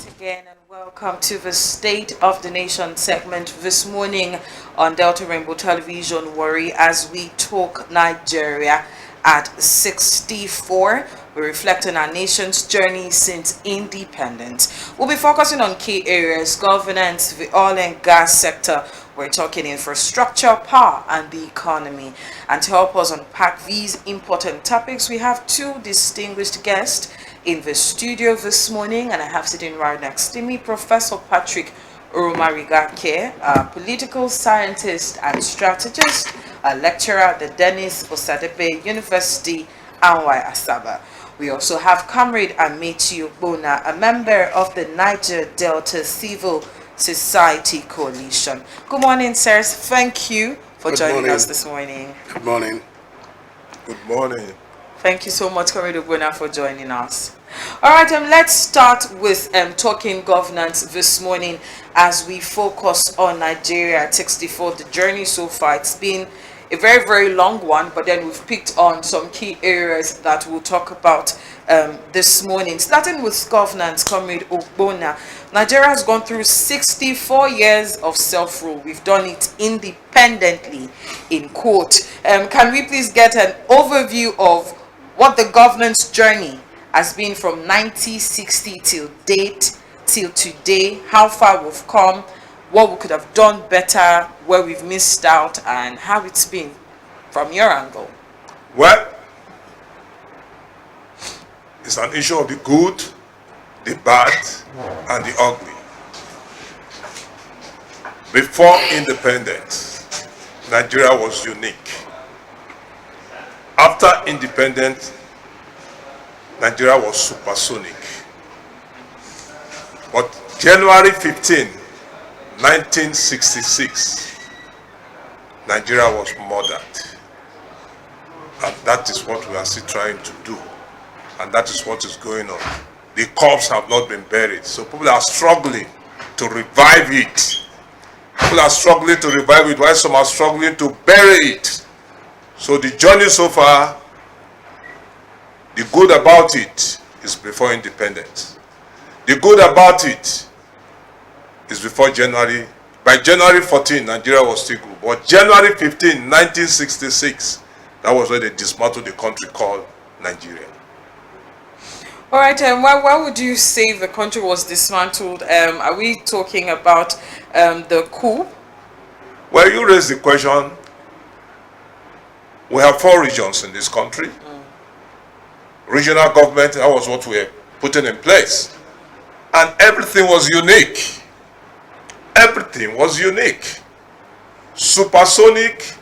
once again and welcome to the State of the Nation segment this morning on Delta Rainbow Television Worry as we talk Nigeria at 64. We reflect on our nation's journey since independence. We'll be focusing on key areas: governance, the oil and gas sector. We're talking infrastructure, power, and the economy. And to help us unpack these important topics, we have two distinguished guests in the studio this morning, and I have sitting right next to me Professor Patrick Oromarigake, a political scientist and strategist, a lecturer at the Dennis Osadepe University, Anwai Asaba. We also have Comrade Amechi Ogbonna, a member of the Niger Delta Civil Society Coalition. Good morning, sirs. Thank you for joining us this morning. Good morning. Good morning. Thank you so much, Comrade Ogbonna, for joining us. All right, let's start with talking governance this morning as we focus on Nigeria at 64. The journey so far, it's been a very, very long one, but then we've picked on some key areas that we'll talk about this morning. Starting with governance, Comrade Ogbonna, Nigeria has gone through 64 years of self-rule. We've done it independently, in quote. Can we please get an overview of what the governance journey has been from 1960 till date, till today, how far we've come, what we could have done better, where we've missed out, and how it's been from your angle? Well, it's an issue of the good, the bad, and the ugly. Before independence, Nigeria was unique. After independence, Nigeria was supersonic. But January 15, 1966, Nigeria was murdered. And that is what we are still trying to do. And that is what is going on. The corpses have not been buried. So people are struggling to revive it. People are struggling to revive it while some are struggling to bury it. So the journey so far, the good about it is before independence. The good about it is before January. By January 14, Nigeria was still good. But January 15, 1966, that was when they dismantled the country called Nigeria. All right, why would you say the country was dismantled? Are we talking about the coup? Well, you raised the question. We have 4 regions in this country. Regional government, that was what we were putting in place. And everything was unique. Everything was unique. Supersonic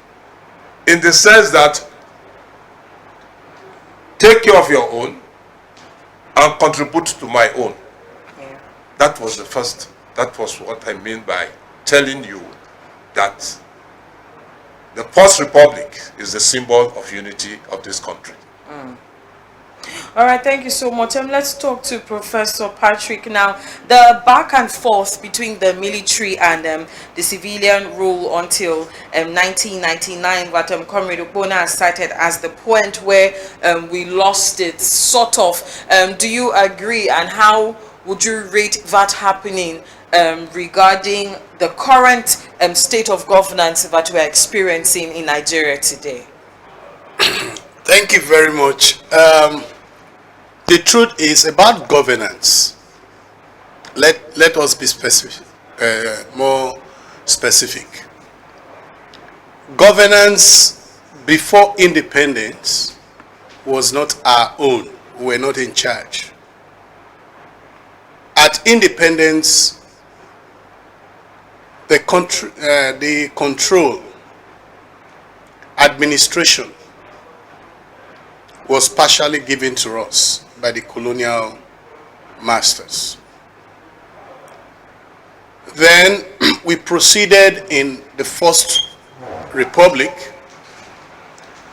in the sense that take care of your own and contribute to my own. Yeah. That was the first, that was what I mean by telling you that the First Republic is the symbol of unity of this country. All right, thank you so much. Let's talk to Professor Patrick now. The back and forth between the military and the civilian rule until 1999, what Comrade Ogbonna has cited as the point where we lost it, sort of. Do you agree, and how would you rate that happening regarding the current state of governance that we're experiencing in Nigeria today? Thank you very much. The truth is about governance. Let us be specific, more specific. Governance before independence was not our own. We were not in charge. At independence, the control, administration was partially given to us by the colonial masters. Then we proceeded in the First Republic.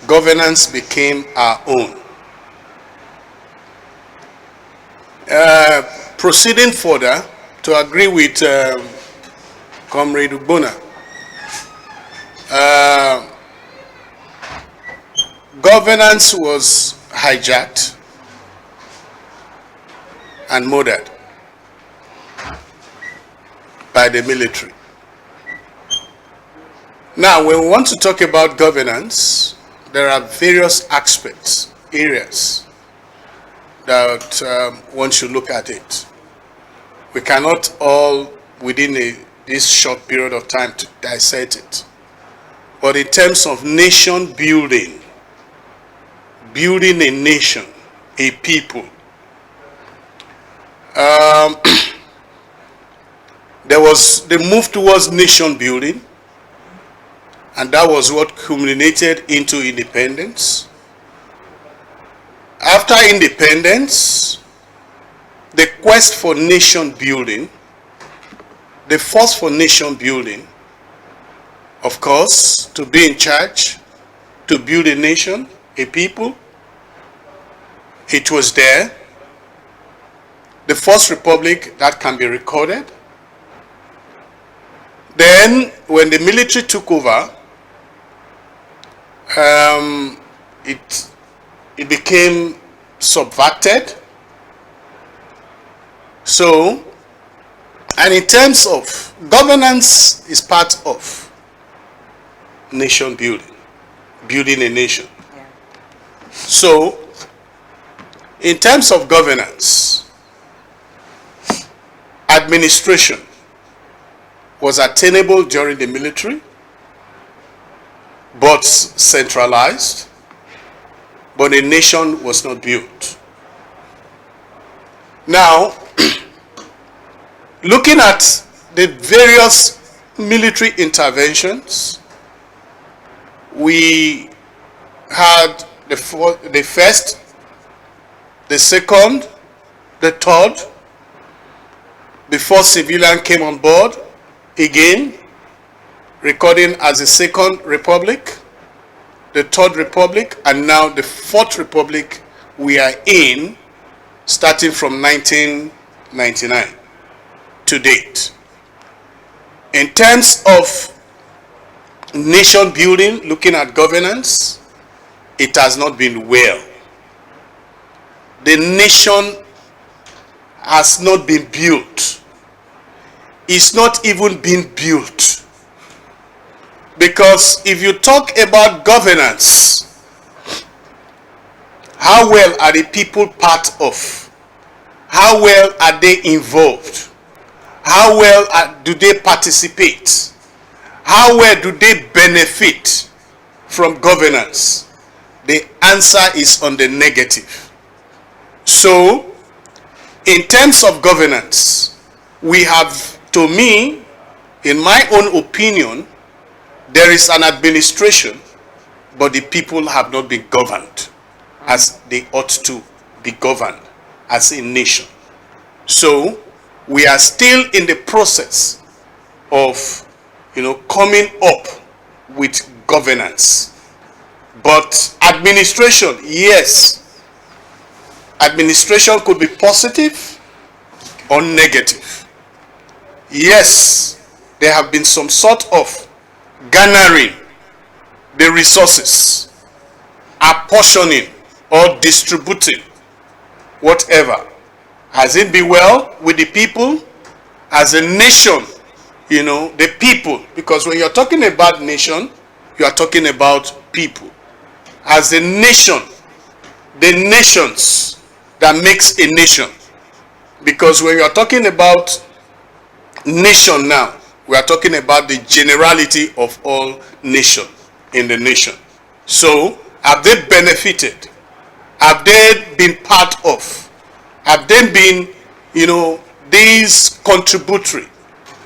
Governance became our own. Proceeding further, to agree with Comrade Ogbonna, governance was hijacked and murdered. by the military. Now, when we want to talk about governance, there are various aspects, areas that one should look at it. We cannot all, within this short period of time, to dissect it. But in terms of nation building, building a nation, a people, there was the move towards nation building, and that was what culminated into independence. After independence, the quest for nation building, the force for nation building, of course, to be in charge, to build a nation, a people, it was there. The first republic, that can be recorded. Then, when the military took over, it became subverted. So, and in terms of governance is part of nation building, building a nation. Yeah. So, in terms of governance, administration was attainable during the military, but centralized, but a nation was not built. Now, looking at the various military interventions, we had the first, the second, the third, before civilian came on board, again, recording as the Second Republic, the Third Republic, and now the Fourth Republic we are in, starting from 1999 to date. In terms of nation building, looking at governance, it has not been well. The nation has not been built. It's not even been built. Because if you talk about governance, how well are the people part of? How well are they involved? How well do they participate? How well do they benefit from governance? The answer is on the negative. So, in terms of governance, we have, to me, in my own opinion, there is an administration, but the people have not been governed as they ought to be governed as a nation. So, we are still in the process of, coming up with governance. But administration, yes, administration could be positive or negative. Yes, there have been some sort of garnering the resources, apportioning or distributing, whatever. Has it been well with the people? As a nation, the people, because when you're talking about nation, you are talking about people. As a nation, the nations that makes a nation. Because when you are talking about nation now, we are talking about the generality of all nations in the nation. So, have they benefited? Have they been part of? Have they been, these contributory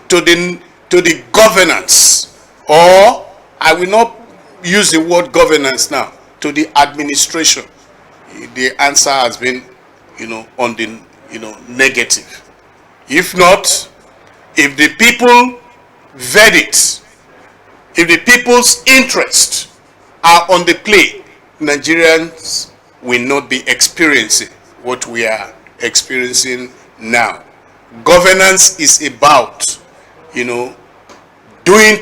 to the governance? Or, I will not use the word governance now, to the administration? The answer has been, on the, negative. If not, if the people verdict, if the people's interests are on the play, Nigerians will not be experiencing what we are experiencing now. Governance is about, doing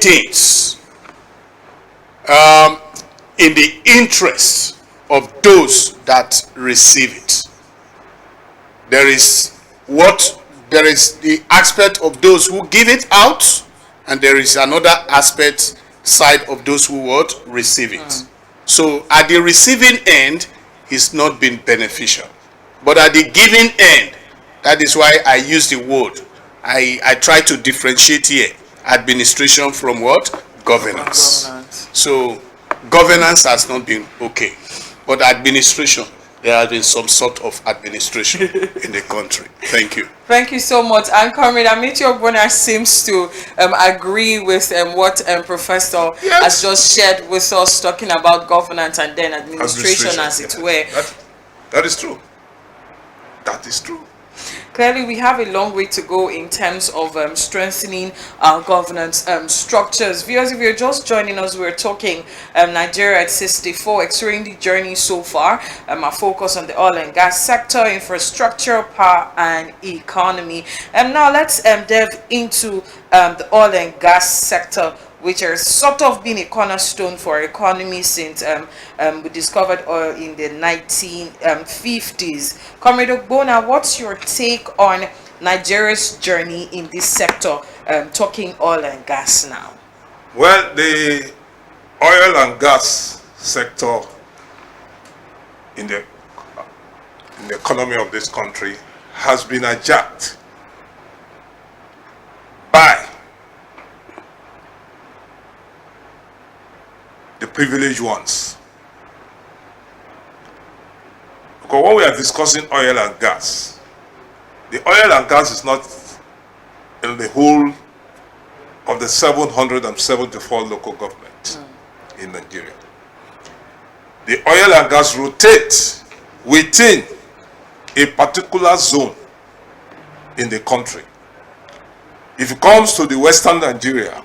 things in the interest of those that receive it. There is what there is the aspect of those who give it out, and there is another aspect side of those who would receive it. So at the receiving end, it's not been beneficial. But at the giving end, that is why I use the word. I try to differentiate here administration from what? Governance. So governance has not been okay. But administration, there has been some sort of administration in the country. Thank you. Thank you so much. And Comrade Amiti Ogbonna seems to agree with what Professor has just shared with us, talking about governance and then administration as it were. That is true. That is true. Clearly, we have a long way to go in terms of strengthening our governance structures. Viewers, if you're just joining us, we're talking Nigeria at 64, exploring the journey so far, our focus on the oil and gas sector, infrastructure, power, and economy. Now, let's delve into the oil and gas sector, which has sort of been a cornerstone for our economy since we discovered oil in the 1950s. Comrade Ogbonna, what's your take on Nigeria's journey in this sector, talking oil and gas now? Well, the oil and gas sector in the economy of this country has been hijacked by the privileged ones. Because when we are discussing oil and gas, the oil and gas is not in the whole of the 774 local governments in Nigeria. The oil and gas rotate within a particular zone in the country. If it comes to the Western Nigeria,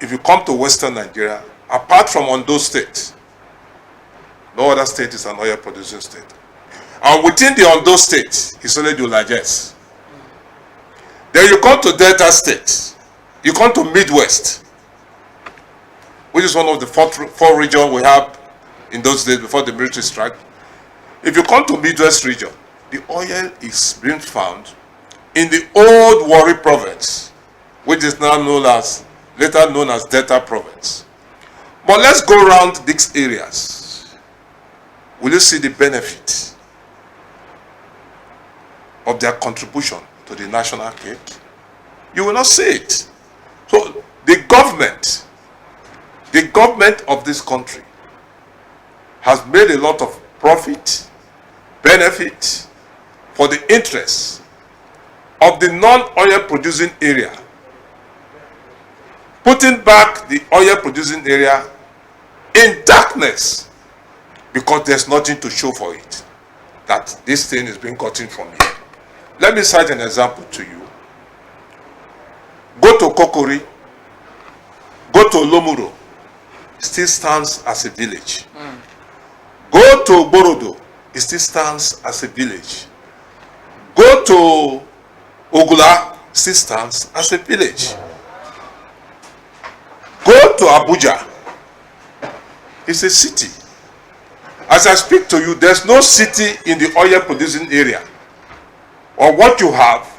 if you come to Western Nigeria, apart from Ondo State, no other state is an oil producing state. And within the Ondo State, it's only the largest. Then you come to Delta State, you come to Midwest, which is one of the four regions we have in those days before the military strike. If you come to Midwest region, the oil is being found in the old Warri province, which is now later known as Delta province. But let's go around these areas. Will you see the benefit of their contribution to the national cake? You will not see it. So the government of this country has made a lot of profit, benefit for the interests of the non-oil producing area, putting back the oil producing area in darkness because there's nothing to show for it that this thing is being gotten from here. Let me cite an example to you. Go to Kokori, go to Lomuro, still stands as a village. Go to Borodo, it still stands as a village. Go to Ogula, still stands as a village. Go to Abuja, it's a city. As I speak to you, there's no city in the oil producing area. Or what you have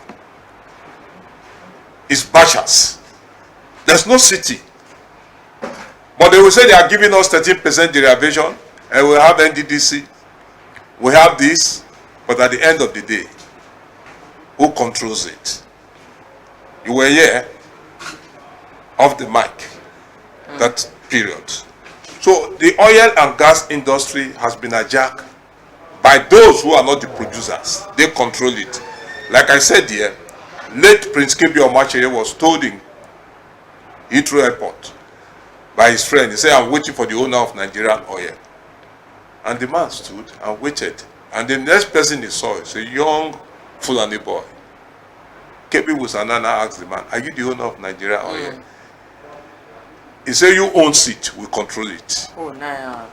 is Bashas. There's no city. But they will say they are giving us 13% derivation, and we have NDDC. We have this, but at the end of the day, who controls it? You were here, off the mic, that period. So the oil and gas industry has been hijacked by those who are not the producers. They control it. Like I said here, late Prince Kebi Omachere was told in Heathrow Airport by his friend. He said, I'm waiting for the owner of Nigerian oil. And the man stood and waited. And the next person he saw is a young Fulani boy. Kebi Wusanana asked the man, are you the owner of Nigerian oil? He said, you own it, we control it. Oh, nah.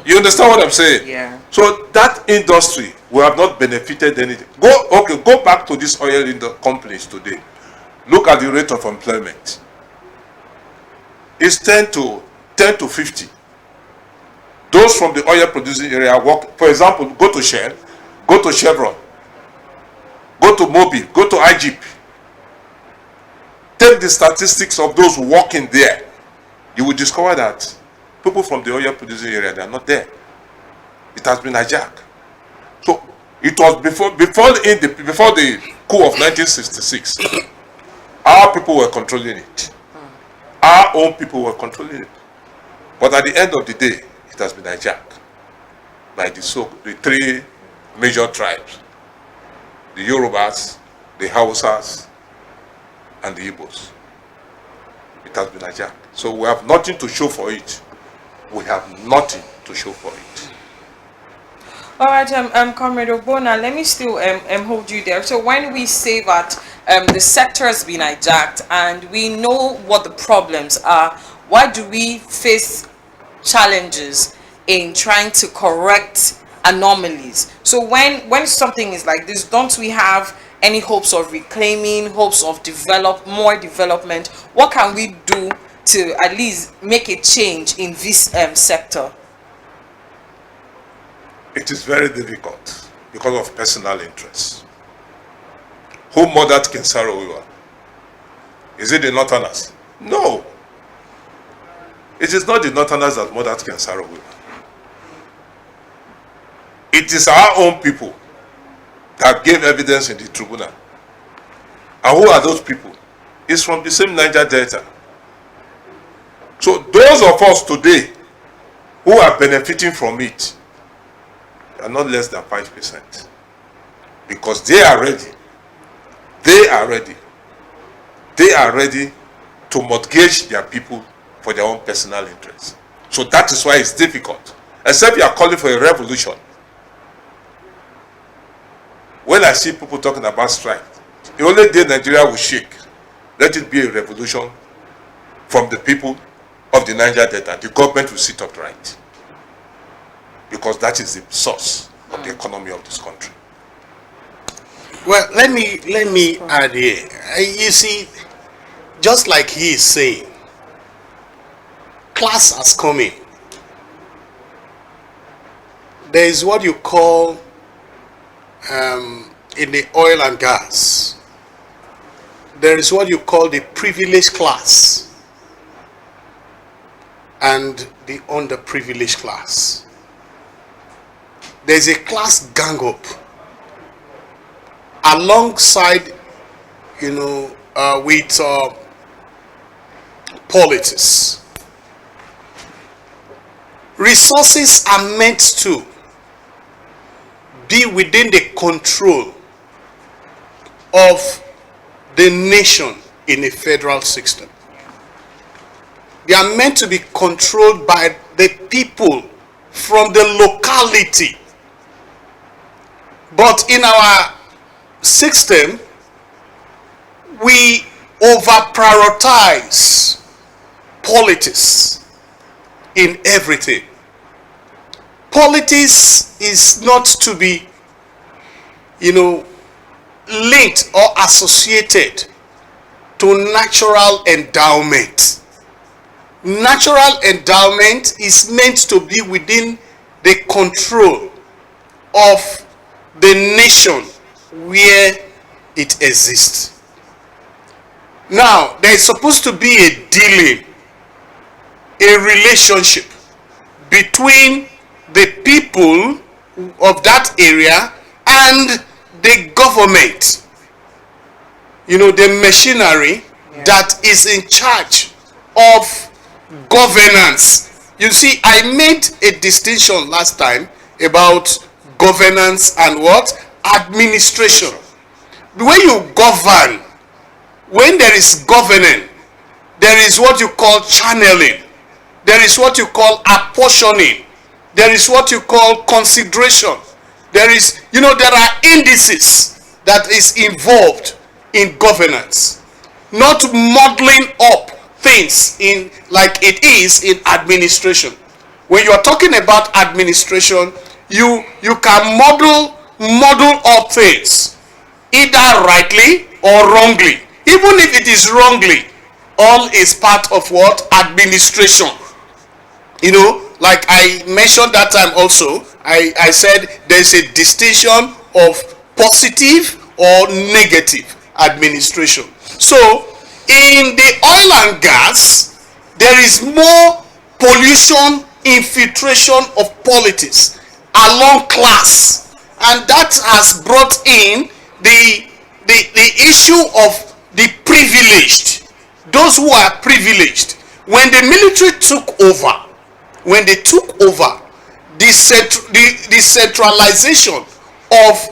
You understand what I'm saying? Yeah. So that industry will have not benefited anything. Go back to these oil companies today. Look at the rate of employment. It's 10 to 50. Those from the oil producing area work. For example, go to Shell, go to Chevron. Go to Mobil, go to IGP. Take the statistics of those working there. You will discover that people from the oil producing area, they are not there. It has been hijacked. So it was before the coup of 1966. Our people were controlling it. Our own people were controlling it. But at the end of the day, it has been hijacked by the three major tribes: the Yorubas, the Hausas, and the Igbos. It has been hijacked. So we have nothing to show for it. We have nothing to show for it. All right, Comrade Ogbonna, let me still hold you there. So when we say that the sector has been hijacked and we know what the problems are, why do we face challenges in trying to correct anomalies? So when something is like this, don't we have any hopes of reclaiming, hopes of more development? What can we do to at least make a change in this sector? It is very difficult because of personal interests. Who murdered King Saro-Wiwa? Is it the Northerners? No. It is not the Northerners that murdered King Saro-Wiwa. It is our own people that gave evidence in the tribunal. And who are those people? It's from the same Niger Delta. So those of us today who are benefiting from it are not less than 5%. Because they are ready. They are ready. They are ready to mortgage their people for their own personal interests. So that is why it's difficult. Except you are calling for a revolution. When I see people talking about strike, the only day Nigeria will shake, let it be a revolution from the people of the Niger Delta. The government will sit upright. Because that is the source of the economy of this country. Well, let me add here. You see, just like he is saying, class has come in. There is what you call in the oil and gas, there is what you call the privileged class and the underprivileged class. There's a class gang up alongside, with politics. Resources are meant to be within the control of the nation in a federal system. They are meant to be controlled by the people from the locality. But in our system, we over-prioritize politics in everything. Politics is not to be, linked or associated to natural endowment. Natural endowment is meant to be within the control of the nation where it exists. Now, there is supposed to be a dealing, a relationship between the people of that area and the government, the machinery that is in charge of governance. You see, I made a distinction last time about governance and what? Administration. The way you govern, when there is governing, there is what you call channeling. There is what you call apportioning. There is what you call consideration. There is, there are indices that is involved in governance. Not modeling up things in like it is in administration. When you are talking about administration, you can model up things either rightly or wrongly. Even if it is wrongly, all is part of what? Administration. Like I mentioned that time also, I said there's a distinction of positive or negative administration. So in the oil and gas, there is more pollution, infiltration of politics along class, and that has brought in the issue of the privileged, those who are privileged. When the military took over, the centralization of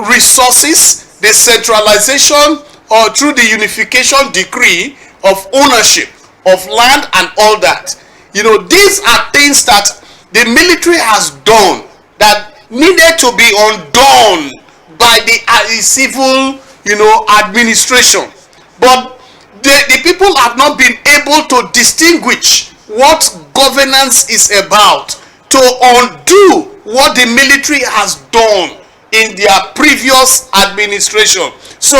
resources, the centralization or through the unification decree of ownership of land and all that, these are things that the military has done that needed to be undone by the civil administration. But the people have not been able to distinguish what governance is about, to undo what the military has done in their previous administration. So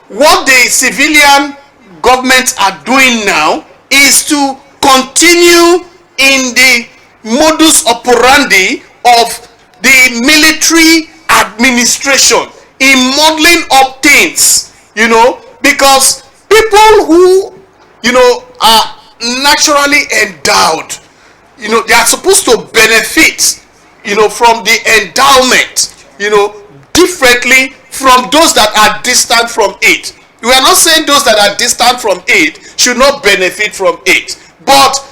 what the civilian government are doing now is to continue in the modus operandi of the military administration in modeling up things, because people who are naturally endowed, they are supposed to benefit from the endowment differently from those that are distant from it. We are not saying those that are distant from it should not benefit from it, but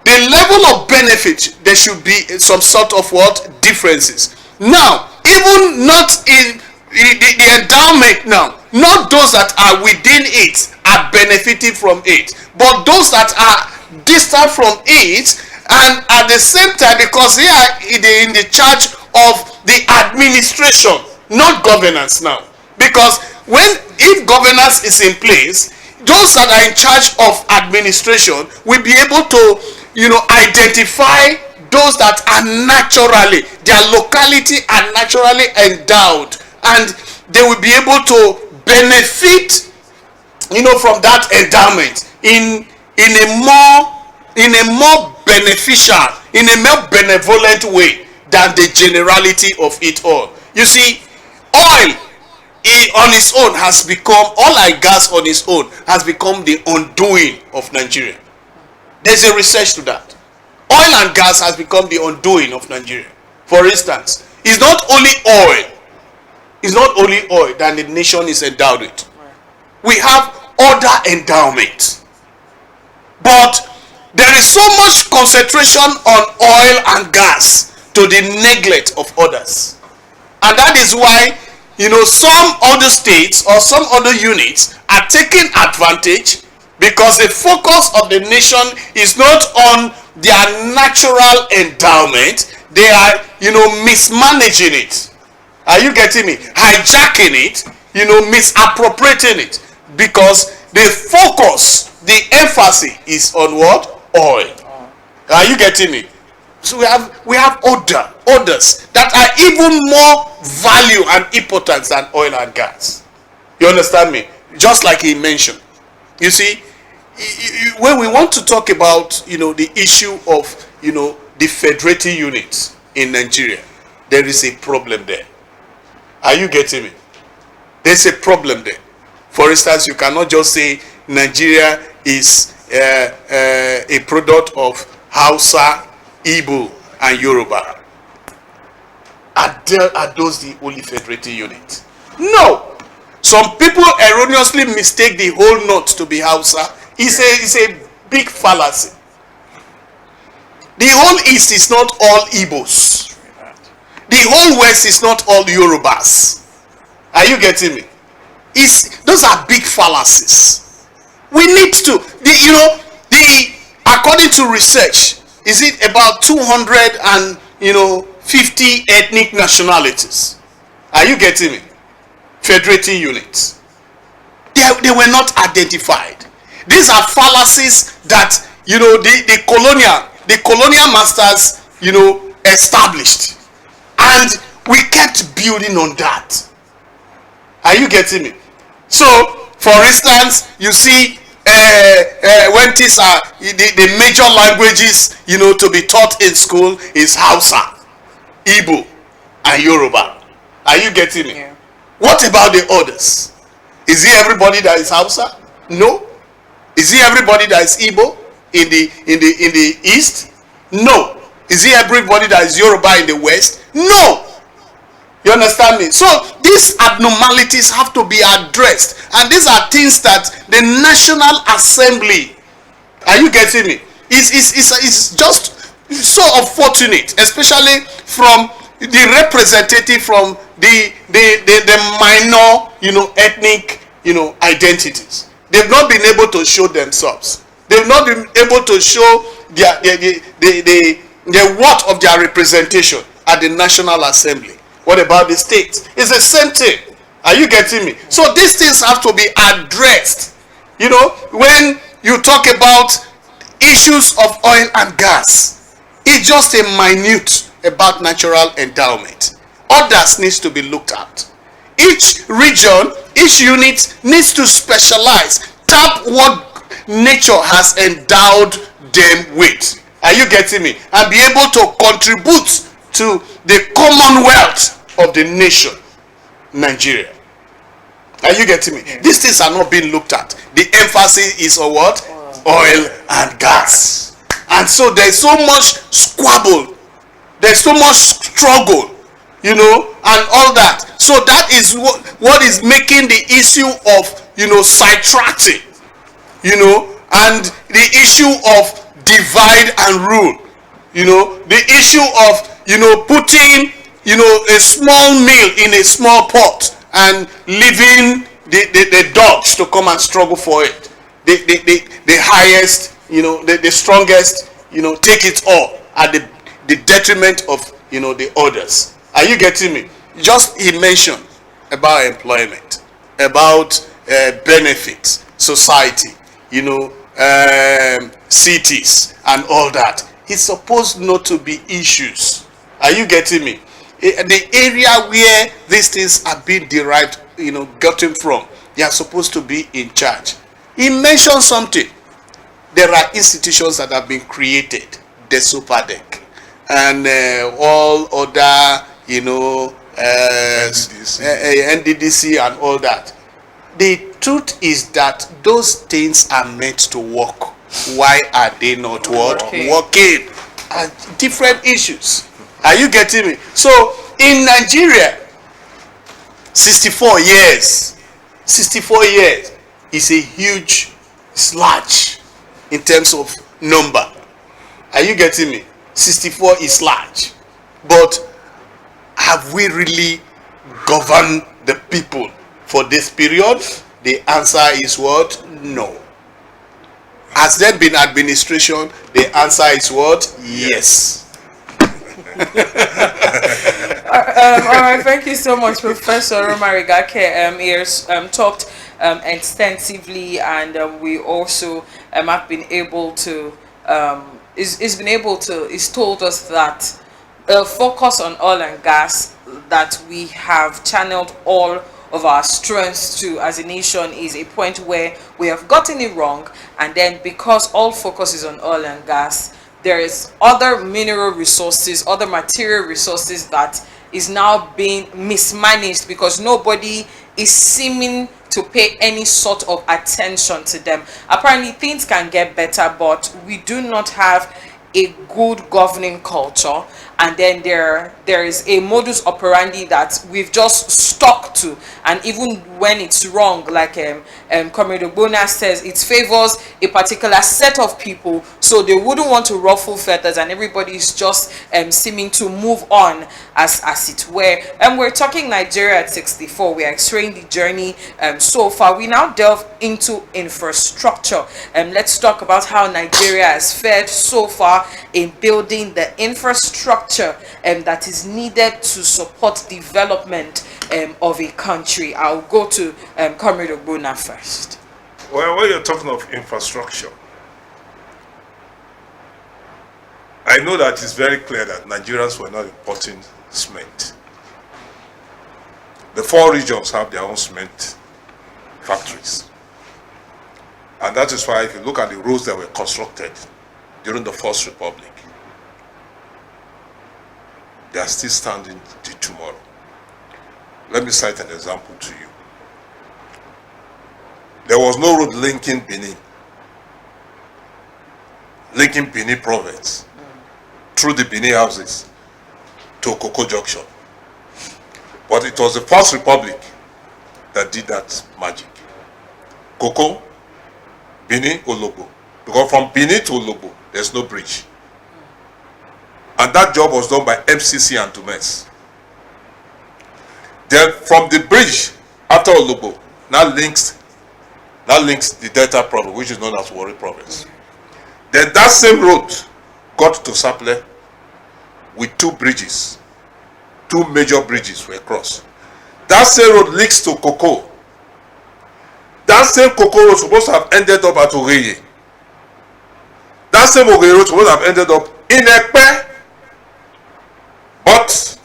the level of benefit, there should be some sort of differences. Now, even not in the endowment now, not those that are within it are benefiting from it, but those that are distant from it, and at the same time, because they are in the charge of the administration, not governance now. Because if governance is in place, those that are in charge of administration will be able to identify those that are naturally, their locality are naturally endowed, and they will be able to benefit from that endowment in a more beneficial, in a more benevolent way than the generality of it all. You see, oil on its own has become, oil and gas on its own has become the undoing of Nigeria. There's a research to that. Oil and gas has become the undoing of Nigeria. For instance, it's not only oil that the nation is endowed with. We have other endowments, but there is so much concentration on oil and gas to the neglect of others, and that is why some other states or some other units are taking advantage, because the focus of the nation is not on their natural endowment. They are mismanaging it. Are you getting me? Hijacking it, misappropriating it, because the focus, the emphasis is on what? Oil. Are you getting me? So we have others that are even more value and importance than oil and gas. You understand me? Just like he mentioned. You see, when we want to talk about the issue of the federating units in Nigeria, there is a problem there. Are you getting me? There's a problem there. For instance, you cannot just say Nigeria is a product of Hausa, Igbo, and Yoruba. Are those the only federating units? No. Some people erroneously mistake the whole north to be Hausa. It's a big fallacy. The whole east is not all Igbos. The whole west is not all Yorubas. Are you getting me? Those are big fallacies. We need to, according to research, is it about 250 ethnic nationalities? Are you getting me? Federating units. They were not identified. These are fallacies that the colonial masters established, and we kept building on that. Are you getting me? So, for instance, you see, when these are the major languages to be taught in school is Hausa, Igbo, and Yoruba. Are you getting me? Yeah. What about the others? Is it everybody that is Hausa? No. Is it everybody that is Igbo in the east? No. Is it everybody that is Yoruba in the west? No. You understand me? So these abnormalities have to be addressed, and these are things that the National Assembly, are you getting me? It's just so unfortunate, especially from the representative from the minor, ethnic, identities. They've not been able to show themselves. They've not been able to show the worth of their representation at the National Assembly. What about the states? It's the same thing. Are you getting me? So these things have to be addressed. When you talk about issues of oil and gas, it's just a minute about natural endowment. Others needs to be looked at. Each region, each unit needs to specialize, tap what nature has endowed them with. Are you getting me? And be able to contribute to the commonwealth of the nation, Nigeria. Are you getting me? These things are not being looked at. The emphasis is on what? Oil and gas. And so there's so much squabble, there's so much struggle, and all that. So that is what is making the issue of sidetracking, and the issue of divide and rule, the issue of putting a small meal in a small pot and leaving the dogs to come and struggle for it. The highest, the strongest, take it all at the detriment of the others. Are you getting me? Just he mentioned about employment, about benefits, society, cities and all that. It's supposed not to be issues. Are you getting me? The area where these things are being derived, gotten from, they are supposed to be in charge. He mentioned something. There are institutions that have been created, the SUPADEC, and all other, NDDC and all that. The truth is that those things are meant to work. Why are they not working? Different issues. Are you getting me? So in Nigeria, 64 years is a huge, it's large in terms of number. Are you getting me? 64 is large. But have we really governed the people for this period? The answer is what? No. Has there been administration? The answer is what? Yes. All right, thank you so much, Professor Romarigake. He has talked extensively, and we also have been able to he's told us that focus on oil and gas that we have channeled all of our strengths to as a nation is a point where we have gotten it wrong, and then because all focus is on oil and gas, there is other mineral resources, other material resources that is now being mismanaged because nobody is seeming to pay any sort of attention to them. Apparently things can get better, but we do not have a good governing culture, and then there is a modus operandi that we've just stuck to, and even when it's wrong, like Comrade Ogbonna says, it favors a particular set of people, so they wouldn't want to ruffle feathers, and everybody is just seeming to move on as it were. And we're talking Nigeria at 64. We are x-raying the journey so far. We now delve into infrastructure, and let's talk about how Nigeria has fared so far in building the infrastructure that is needed to support development of a country. I'll go to Comrade Ogbonna first. Well, when you're talking of infrastructure, I know that it's very clear that Nigerians were not importing cement. The 4 regions have their own cement factories. And that is why if you look at the roads that were constructed during the First Republic, they are still standing till tomorrow. Let me cite an example to you. There was no road linking Benin province through the Benin houses to Cocoa Junction. But it was the First Republic that did that magic. Cocoa, Benin, Ologbo. Because from Benin to Ologbo, there's no bridge. And that job was done by MCC and Tumes. Then from the bridge after Ologbo, now links the Delta province, which is known as Warri province. Then that same road got to Saple with two bridges. Two major bridges were crossed. That same road links to Cocoa. That same Cocoa road was supposed to have ended up at Ogeye. That same Ogeye road was supposed to have ended up in Ekpe. But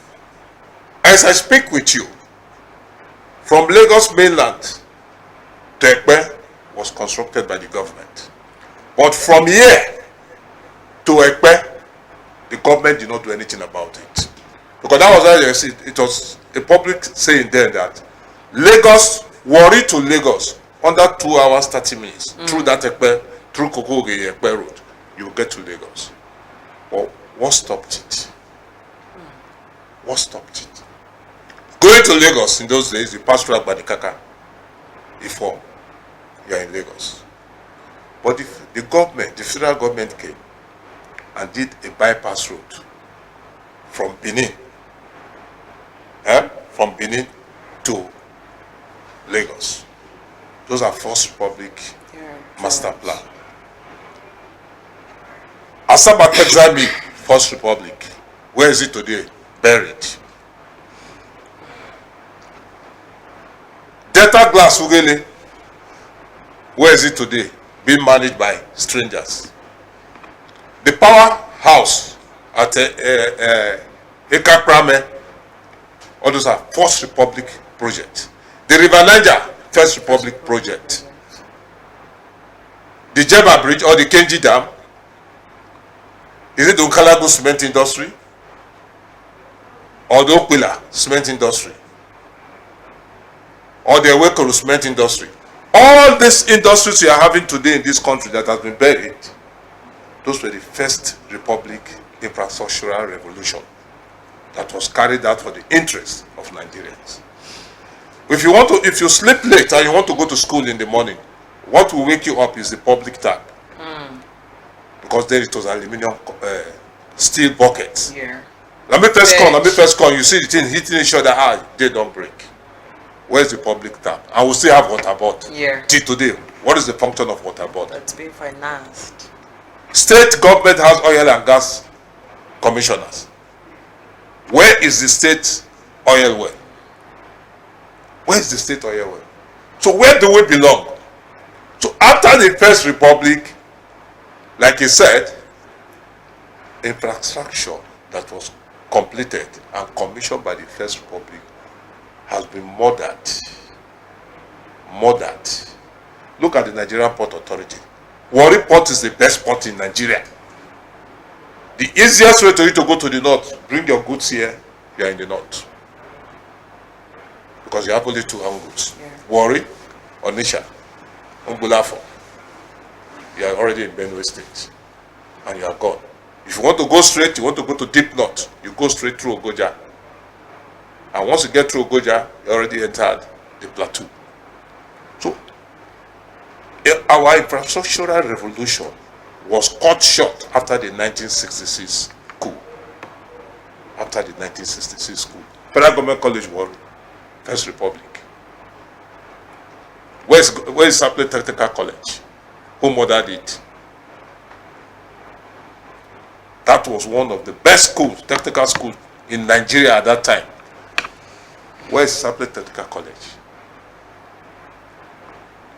as I speak with you, from Lagos mainland to Ekpe was constructed by the government. But from here to Ekpe, the government did not do anything about it. Because that was how you see it was a public saying then that Lagos, Warri to Lagos, under 2 hours 30 minutes, through that Ekpe, through Kokoge Ekpe road, you will get to Lagos. But what stopped it? What stopped it? Going to Lagos in those days, you pass through Agbanikaka before you are in Lagos. But if the government, the federal government came and did a bypass road from Benin to Lagos. Those are First Republic master plan. Asaba Texami, First Republic. Where is it today? Buried. Delta Glass Ugele. Where is it today? Being managed by strangers. The powerhouse at Ekaprame, all those are First Republic project. The River Niger, First Republic project. The Jeba Bridge or the Kenji Dam, is it the Nkalagu cement industry or the Okwila cement industry or the Ewekoro cement industry? All these industries you are having today in this country that has been buried, those were the First Republic infrastructural revolution that was carried out for the interest of Nigerians. If you sleep late and you want to go to school in the morning, what will wake you up is the public tap. Because then it was aluminum steel buckets. Yeah. Let me first call. You see the thing hitting each other, they don't break. Where's the public tap? I will still have water board. Yeah. Till today, what is the function of water board? It's being financed. State government has oil and gas commissioners. Where is the state oil well? Where is the state oil well? So where do we belong? So after the First Republic, like he said, infrastructure that was completed and commissioned by the First Republic has been murdered. Look at the Nigerian Port Authority. Warri Port is the best port in Nigeria. The easiest way to you to go to the north, bring your goods here, you are in the north. Because you have only two routes. Yeah. Warri, Onitsha, Umbulafo. You are already in Benue State. And you are gone. If you want to go straight, you want to go to deep north, you go straight through Ogoja. And once you get through Ogoja, you already entered the plateau. So, our infrastructural revolution was cut short after the 1966 coup. After the 1966 coup. Federal Government College Warri, First Republic. Where is Saple Technical College? Who murdered it? That was one of the best schools, technical schools in Nigeria at that time. Where is Saple Technical College?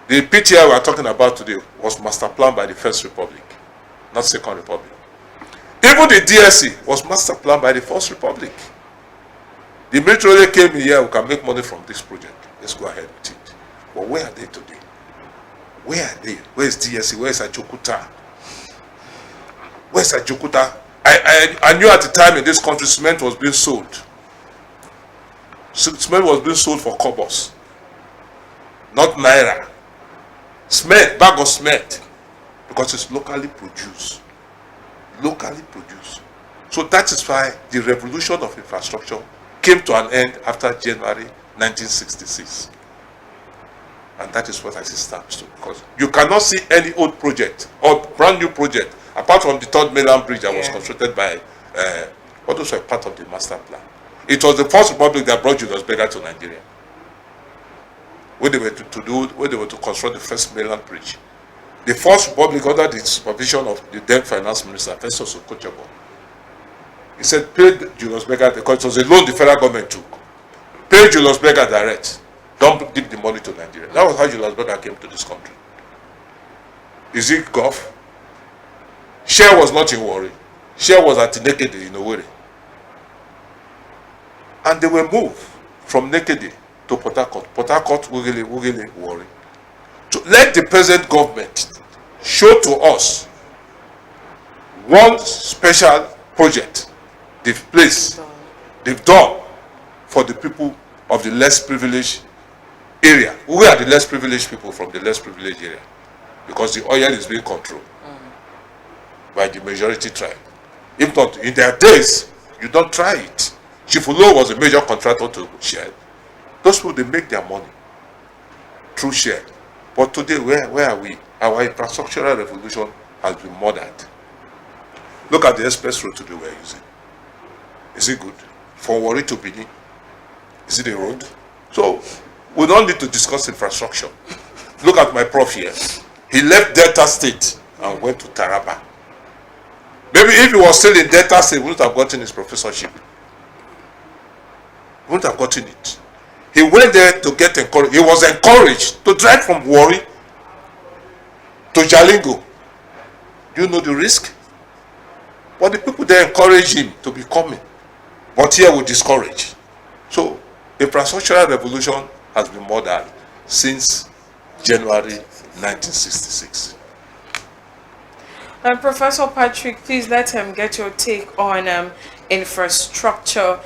The PTI we are talking about today was master planned by the First Republic, not Second Republic. Even the DSC was master planned by the First Republic. The military came here, we can make money from this project. Let's go ahead with it. But where are they today? Where are they? Where is DSC? Where is Ajokuta? Where's Ajokuta? I knew at the time in this country cement was being sold. Cement was being sold for kobos, not naira. Cement, bag of cement, because it's locally produced. Locally produced. So that is why the revolution of infrastructure came to an end after January 1966. And that is what I see stamps to. Because you cannot see any old project or brand new project, apart from the third mainland bridge that was constructed by, what those were part of the master plan. It was the First Republic that brought Julius Berger to Nigeria, when they were to construct the first mainland bridge. The First Republic, under the supervision of the then finance minister, Festus Okochabo, he said, pay Julius Berger, because it was a loan the federal government took. Pay Julius Berger direct. Don't give the money to Nigeria. That was how Julius Berger came to this country. Is it Gulf? Share was not in Warri. Share was at Nekede in Owerri. And they were moved from Nekede to Port Harcourt. Port Harcourt, Wugele, Warri. To let the present government show to us one special project they've done for the people of the less privileged area. We are the less privileged people from the less privileged area, because the oil is being controlled by the majority tribe. If not, in their days, you don't try it. Chief Ulo was a major contractor to Shell. Those people, they make their money through Shell. But today, where are we? Our infrastructural revolution has been murdered. Look at the express road today we're using. Is it good? From Warri to Benin, is it a road? So, we don't need to discuss infrastructure. Look at my prof here. He left Delta State and went to Taraba. Maybe if he was still in Delta State, he wouldn't have gotten his professorship. He wouldn't have gotten it. He went there to get encouraged. He was encouraged to drive from Warri to Jalingo. Do you know the risk? But the people there encourage him to be coming. But here we discourage. So, the infrastructural revolution has been murdered since January 1966. Professor Patrick, please let him get your take on infrastructure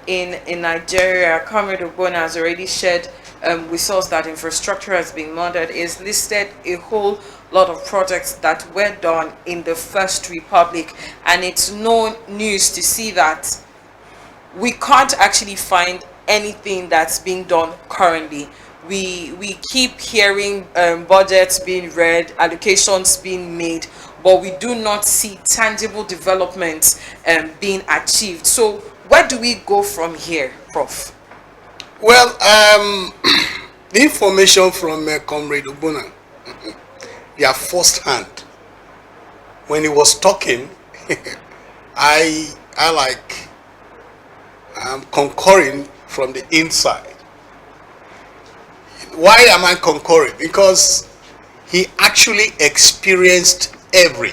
in Nigeria. Comrade Ogbonna has already shared with us that infrastructure has been murdered. Is listed a whole lot of projects that were done in the First Republic, and it's no news to see that we can't actually find anything that's being done currently. We keep hearing budgets being read, allocations being made, but we do not see tangible developments being achieved. So where do we go from here, Prof? Well, the information from Comrade Ogbonna, they are first hand. When he was talking, I'm concurring from the inside. Why am I concurring? Because he actually experienced every.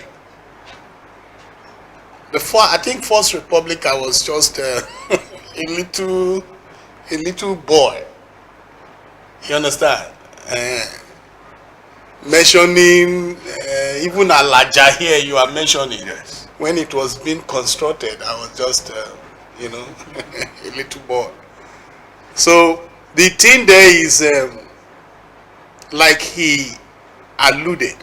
I think First Republic, I was just a little boy. You understand? Mentioning even Alaja here, you are mentioning. Yes. When it was being constructed, I was just a little boy. So the thing there is, like he alluded,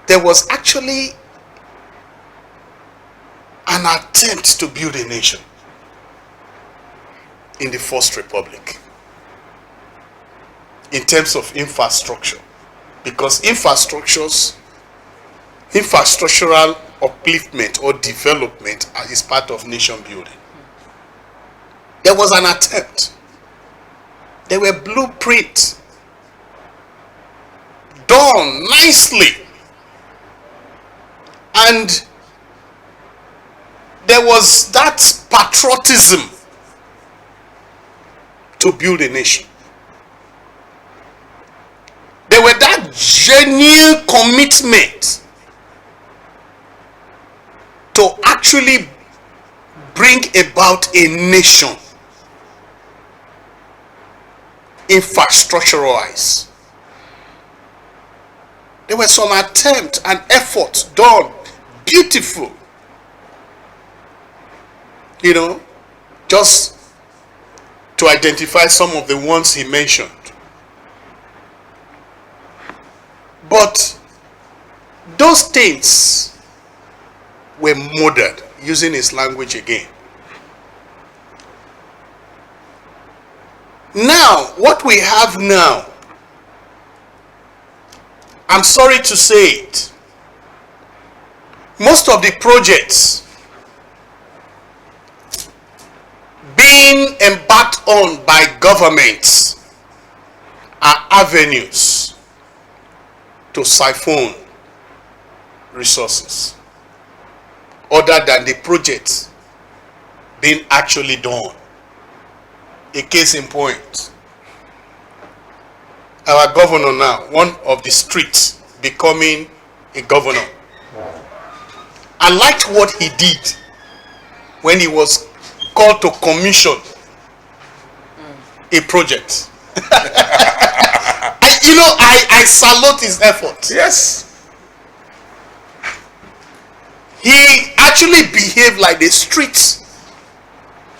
there was actually an attempt to build a nation in the First Republic in terms of infrastructure, because infrastructural upliftment or development is part of nation building. There was an attempt. There were blueprints done nicely, and there was that patriotism to build a nation. There were that genuine commitment to actually bring about a nation infrastructuralized. There were some attempts and efforts done, beautiful, just to identify some of the ones he mentioned. But those things were murdered, using his language again. Now, what we have now, I'm sorry to say it, most of the projects being embarked on by governments are avenues to siphon resources other than the projects being actually done. A case in point, our governor now, one of the streets becoming a governor, I liked what he did when he was called to commission a project. I salute his effort. Yes. He actually behaved like the street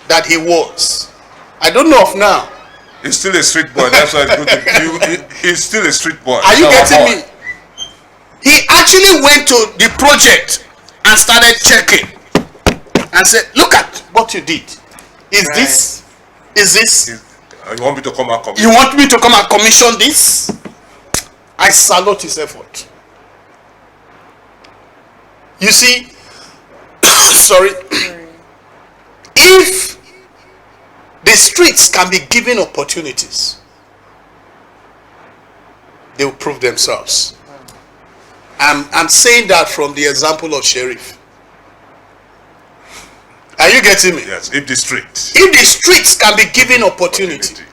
that he was. I don't know of now. He's still a street boy. That's why it's good he's still a street boy. Are you getting me? He actually went to the project and started checking and said, look at what you did. Is this? You want me to come and commission? You want me to come and commission this? I salute his effort. You see, sorry, if the streets can be given opportunities, they will prove themselves. I'm saying that from the example of Sheriff. Are you getting me? Yes, if the streets can be given opportunity,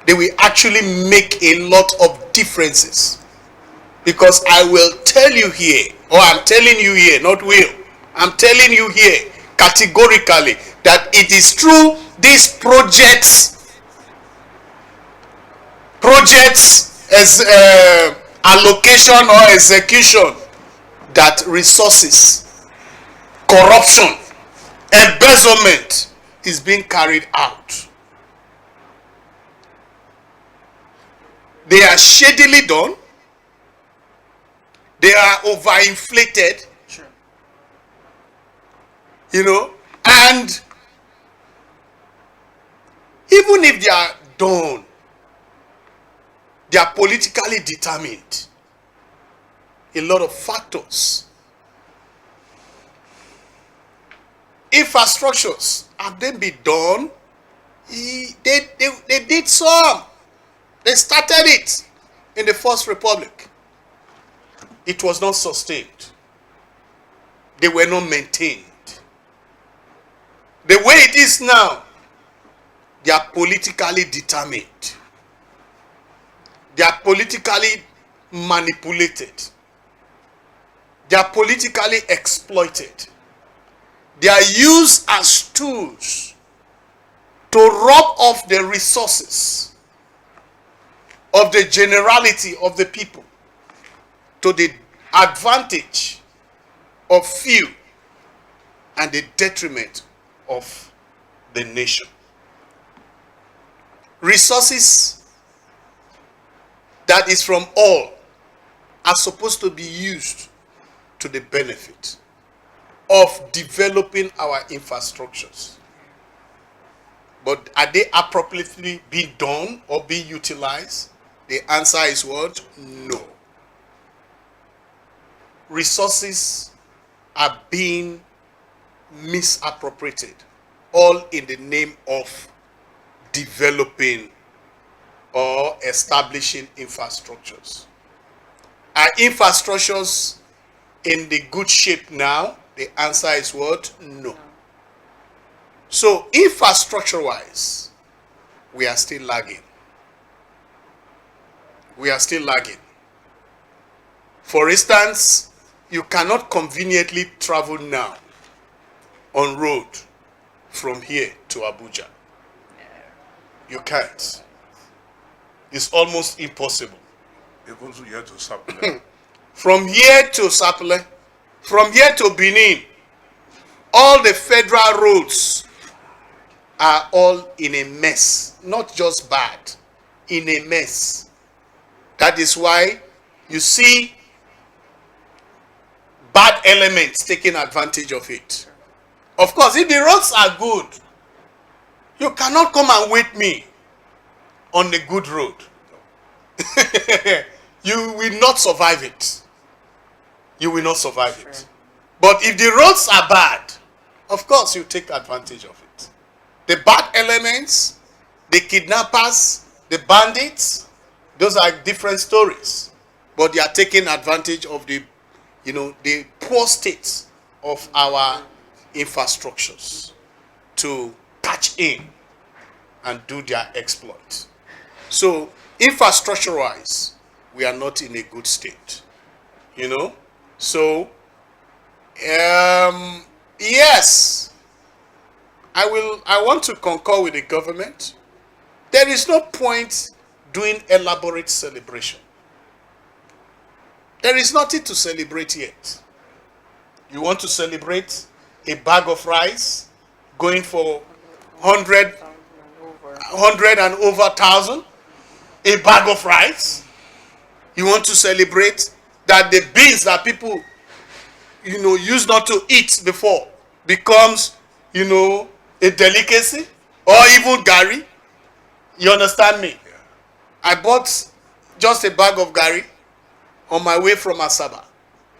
they will actually make a lot of differences. Because I will tell you here, or I'm telling you here, not will, I'm telling you here categorically that it is true these projects as allocation or execution, that resources, corruption, embezzlement is being carried out. They are shadily done. They are overinflated. Sure. And even if they are done, they are politically determined. A lot of factors. Infrastructures, have they been done? They did some. They started it in the First Republic. It was not sustained. They were not maintained. The way it is now, they are politically determined. They are politically manipulated. They are politically exploited. They are used as tools to rob off the resources of the generality of the people to the advantage of few and the detriment of the nation. Resources that is from all are supposed to be used to the benefit of developing our infrastructures. But are they appropriately being done or being utilized? The answer is what? No. Resources are being misappropriated, all in the name of developing or establishing infrastructures. Are infrastructures in the good shape now? The answer is what? No. So infrastructure-wise, we are still lagging. We are still lagging. For instance, you cannot conveniently travel now on road from here to Abuja. You can't. It's almost impossible. Even to here to Sapele. From here to Sapele, from here to Benin, all the federal roads are all in a mess, not just bad, in a mess. That is why you see bad elements taking advantage of it. Of course, if the roads are good, you cannot come and wait me on the good road. You will not survive it. You will not survive it. But if the roads are bad, of course you take advantage of it. The bad elements, the kidnappers, the bandits, those are different stories. But they are taking advantage of the poor state of our infrastructures to patch in and do their exploit. So infrastructure-wise, we are not in a good state. So yes, I want to concur with the government. There is no point doing elaborate celebration. There is nothing to celebrate yet. You want to celebrate a bag of rice going for 100 and over 1,000? A bag of rice? You want to celebrate that the beans that people used not to eat before becomes a delicacy, or even gari? You understand me? Yeah. I bought just a bag of gari on my way from Asaba.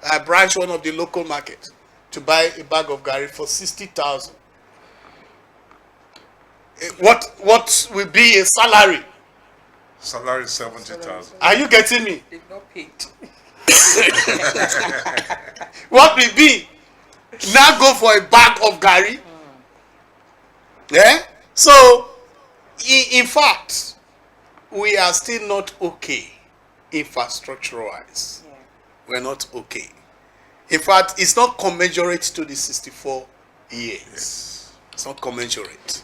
I branched one of the local markets to buy a bag of gari for 60,000. What will be a salary? Salary 70,000. Are you getting me? They've not paid. What will be? Now go for a bag of gari? Yeah? So, in fact, we are still not okay infrastructure-wise. Yeah. We're not okay. In fact, it's not commensurate to the 64 years. Yes. It's not commensurate.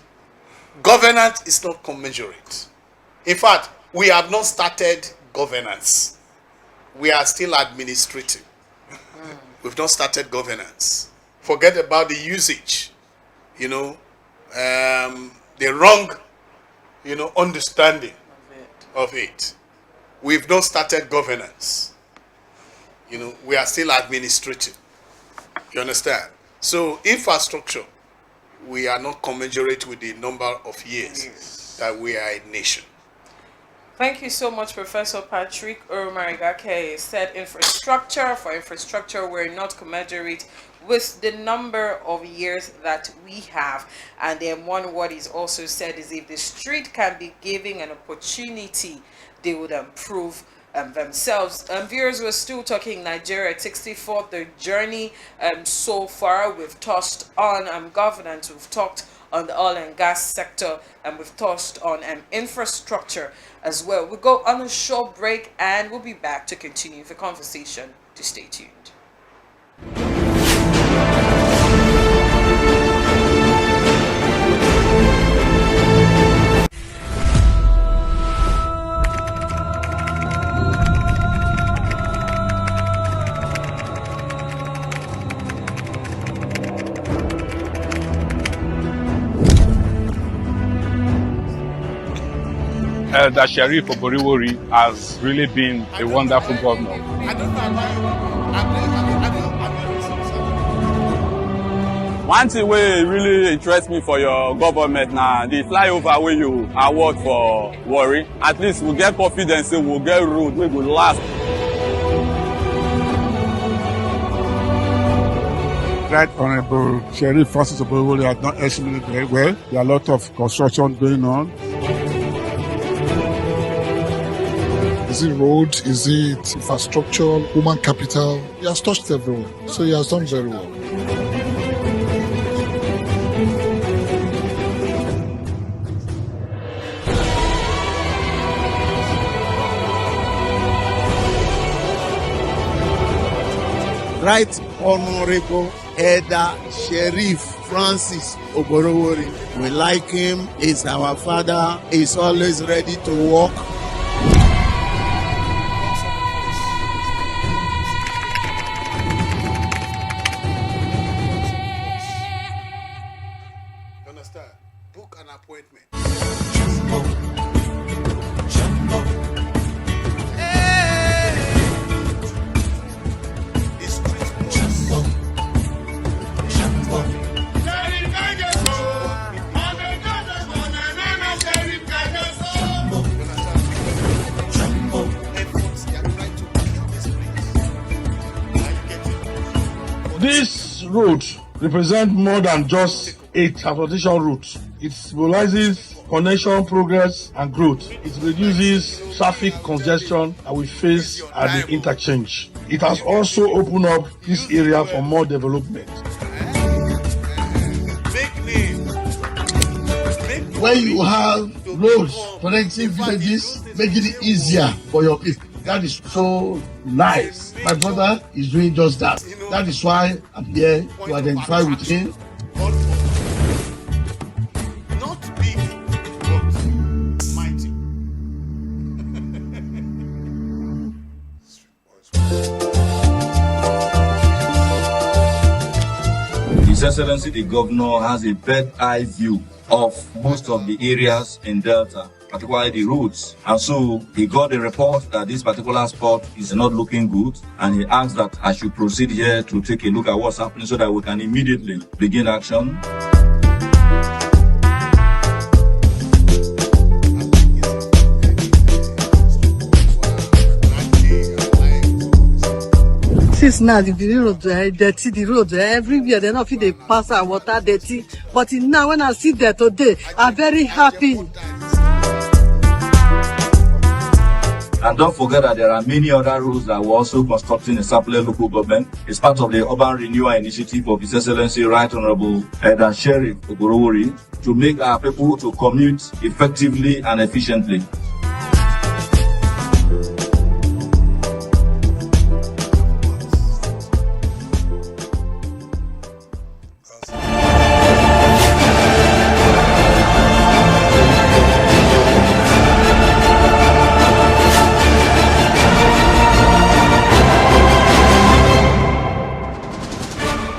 Governance is not commensurate. In fact, we have not started governance. We are still administrating. We've not started governance. Forget about the usage, the wrong, understanding of it. We've not started governance. We are still administrating. You understand? So infrastructure, we are not commensurate with the number of years that we are a nation. Thank you so much, Professor Patrick Omarigake. Said for infrastructure, we're not commensurate with the number of years that we have. And then one word is also said is, if the street can be given an opportunity, they would improve themselves. Viewers, we're still talking Nigeria at 64, the journey so far. We've touched on governance, we've talked on the oil and gas sector, and we've touched on infrastructure as well. We'll go on a short break and we'll be back to continue the conversation. To stay tuned. Elder Sheriff Oboriwori has really been a wonderful governor. I don't know One thing wey really interest me for your government na the flyover wey you award for Warri. At least we get confidence say we get road wey go last. Right Honorable Sheriff Francis Oboriwori has done extremely very well. There are a lot of construction going on. Is it road? Is it infrastructure? Human capital? He has touched everyone. So he has done very well. Right Honorable Elder Sheriff Francis Oboriwori. We like him. He's our father. He's always ready to work. You understand? Book an roads represent more than just a transportation route. It symbolizes connection, progress, and growth. It reduces traffic congestion that we face at the interchange. It has also opened up this area for more development. When you have roads connecting villages, making it easier for your people. That is so nice. My brother is doing just that. That is why I'm here to identify with him. Not big, but mighty. His Excellency the Governor has a bird-eye view of most of the areas in Delta, particularly the roads. And so he got a report that this particular spot is not looking good, and he asked that I should proceed here to take a look at what's happening so that we can immediately begin action. Since now the road dirty, the road everywhere, they not feel they pass our water dirty. But now when I see that today, I'm very happy. And don't forget that there are many other roads that we're also constructing in Sapele local government. It's part of the urban renewal initiative of His Excellency Right Honorable Elder Sheriff Oborowori to make our people to commute effectively and efficiently.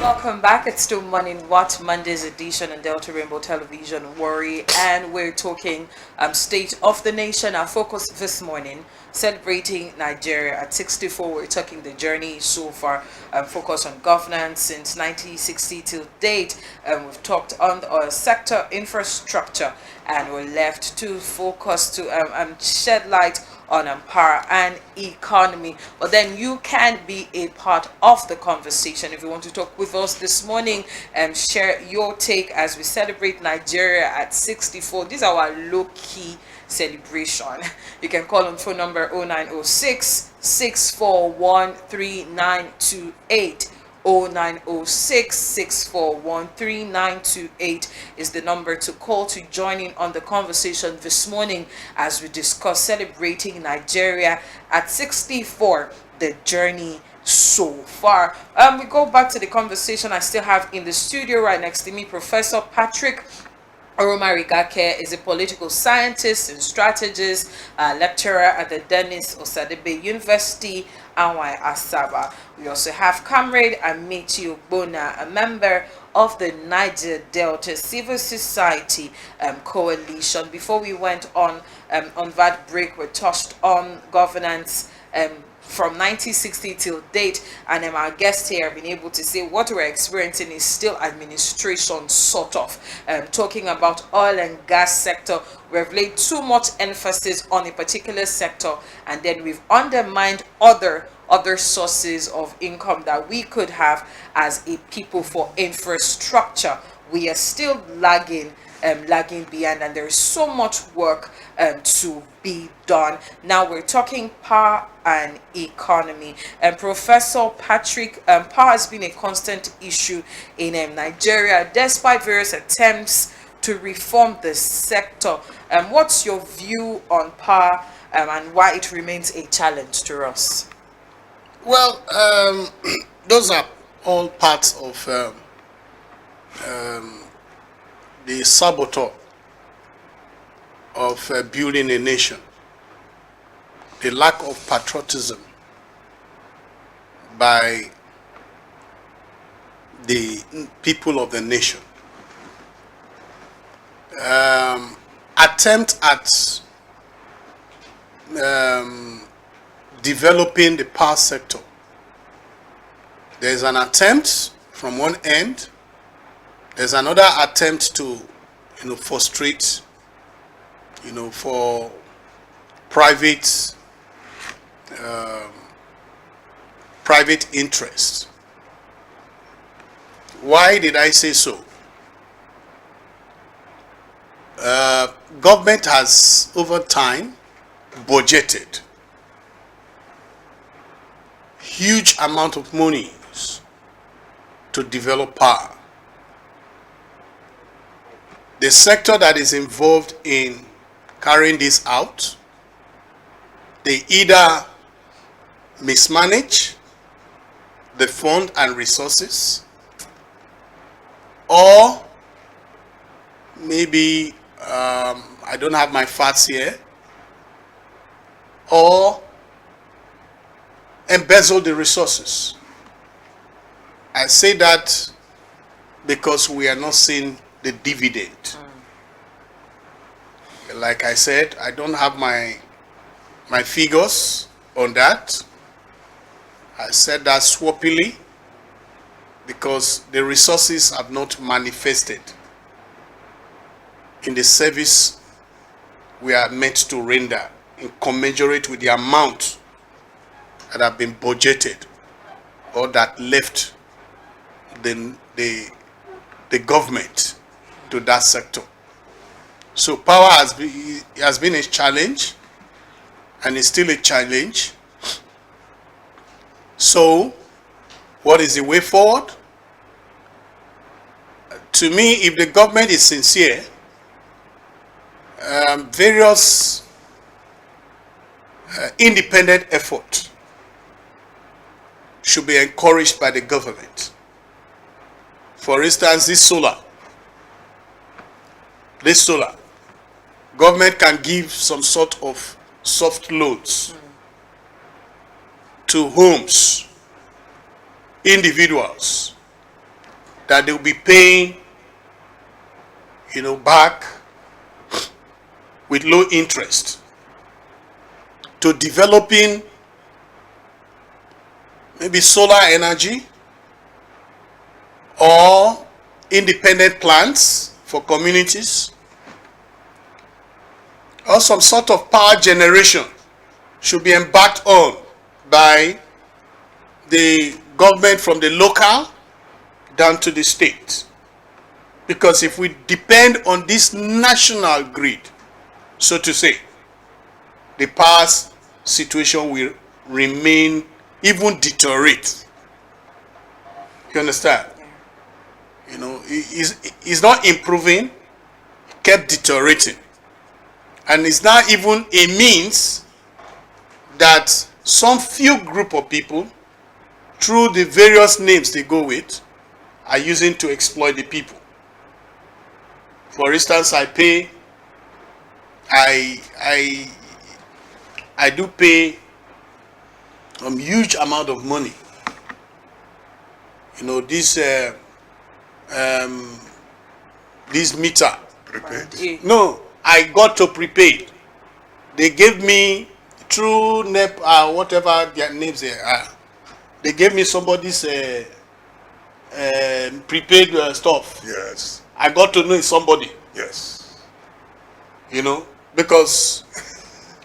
Welcome back. It's still Morning Watch, Monday's edition on Delta Rainbow Television Worry, and we're talking state of the nation. Our focus this morning, celebrating Nigeria at 64. We're talking the journey so far, focus on governance since 1960 till date. We've talked on the sector infrastructure, and we're left to focus to shed light on power and economy. But then you can be a part of the conversation if you want to talk with us this morning and share your take as we celebrate Nigeria at 64. This is our low-key celebration. You can call on phone number 0906 641 3928. 0906 641 3928 is the number to call to join in on the conversation this morning as we discuss celebrating Nigeria at 64, the journey so far. We go back to the conversation. I still have in the studio right next to me Professor Patrick Oromarigake is a political scientist and strategist, lecturer at the Dennis Osadebe University, Anwai Asaba. We also have Comrade Amici Ogbona, a member of the Niger Delta Civil Society Coalition. Before we went on that break, we touched on governance from 1960 till date, and our guests here have been able to say what we're experiencing is still administration, sort of. Talking about oil and gas sector, we've laid too much emphasis on a particular sector, and then we've undermined other sources of income that we could have as a people for infrastructure. We are still lagging behind, and there's so much work to be done. Now we're talking power and economy, and Professor Patrick, power has been a constant issue in Nigeria despite various attempts to reform the sector. What's your view on power and why it remains a challenge to us? Well, those are all parts of the saboteur of building a nation. The lack of patriotism by the people of the nation. Attempt at developing the power sector. There's an attempt from one end. There's another attempt to, frustrate, for private interests. Why did I say so? Government has over time budgeted huge amount of money to develop power. The sector that is involved in carrying this out, they either mismanage the fund and resources, or maybe I don't have my facts here, or embezzle the resources. I say that because we are not seeing the dividend. Like I said, I don't have my figures on that. I said that swappily because the resources have not manifested in the service we are meant to render in commensurate with the amount that have been budgeted or that left the government to that sector. So power has been a challenge and is still a challenge. So what is the way forward? To me, if the government is sincere, various independent effort should be encouraged by the government. For instance, this solar, government can give some sort of soft loans to homes, individuals, that they will be paying, back with low interest, to developing maybe solar energy or independent plants for communities, or some sort of power generation should be embarked on by the government from the local down to the state. Because if we depend on this national grid, so to say, the power situation will remain, even deteriorate. You understand? It's not improving, kept deteriorating. And it's not even a means that some few group of people, through the various names they go with, are using to exploit the people. For instance, I do pay a huge amount of money. This meter. Prepaid. No, I got to prepaid. They gave me through NEP, whatever their names are. They gave me somebody's prepaid stuff. Yes. I got to know it's somebody. Yes. Because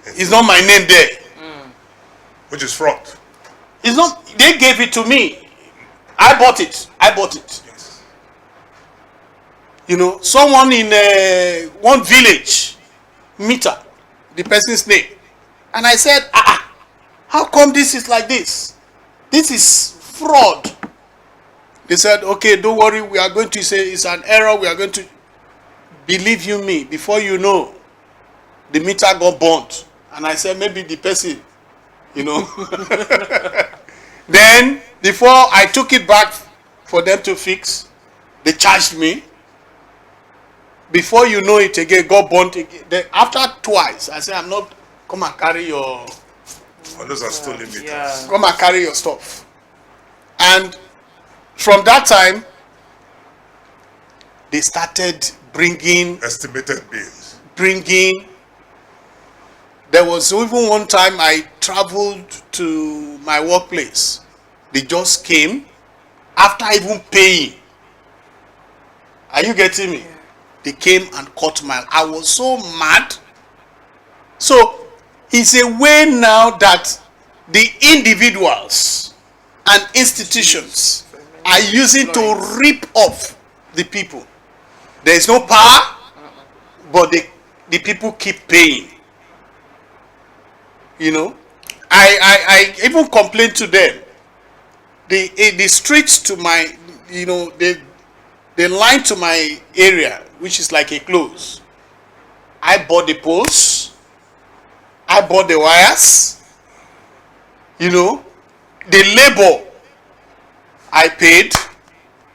it's not my name there. Which is fraud. It's not. They gave it to me. I bought it. Yes. Someone in one village meter the person's name, and I said, how come this is like this? This is fraud. They said, okay, don't worry, we are going to say it's an error. We are going to believe me. Before you know, the meter got burnt, and I said maybe the person, Then before I took it back for them to fix, they charged me. Before you know it again, got burnt again. Then after twice, I said, I'm not, come and carry your... Oh, those are stolen meters. Yeah. Come and carry your stuff. And from that time, they started bringing... Estimated bills. There was even one time I traveled to my workplace. They just came after even paying. Are you getting me? They came and cut my... I was so mad. So it's a way now that the individuals and institutions are using to rip off the people. There is no power, but the people keep paying. You know, I even complained to them. The streets to my, you know, the line to my area, which is like a close. I bought the poles. I bought the wires. You know, the labor I paid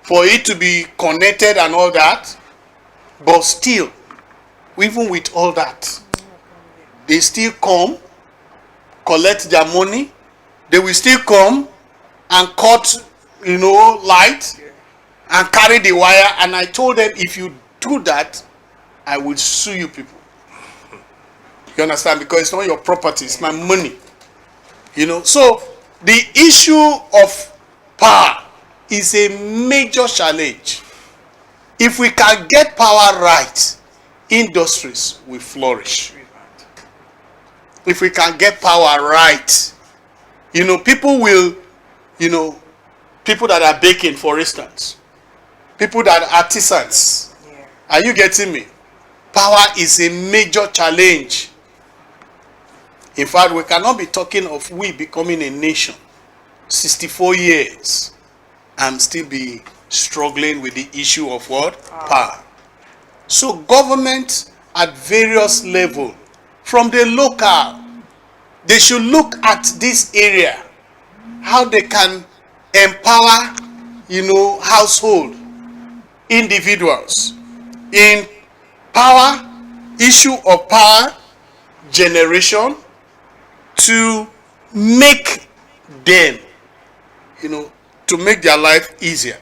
for it to be connected and all that. But still, even with all that, they still come, collect their money. They will still come and cut, you know, light and carry the wire. And I told them, if you do that, I will sue you people. You understand? Because it's not your property, it's my money. You know, so the issue of power is a major challenge. If we can get power right, industries will flourish. If we can get power right, you know, people will, you know, people that are baking, for instance, people that are artisans. Are you getting me? Power is a major challenge. In fact, we cannot be talking of we becoming a nation 64 years and still be struggling with the issue of what? Power. So government at various levels, from the local, they should look at this area, how they can empower, you know, household, individuals in power, issue of power generation, to make them, you know, to make their life easier.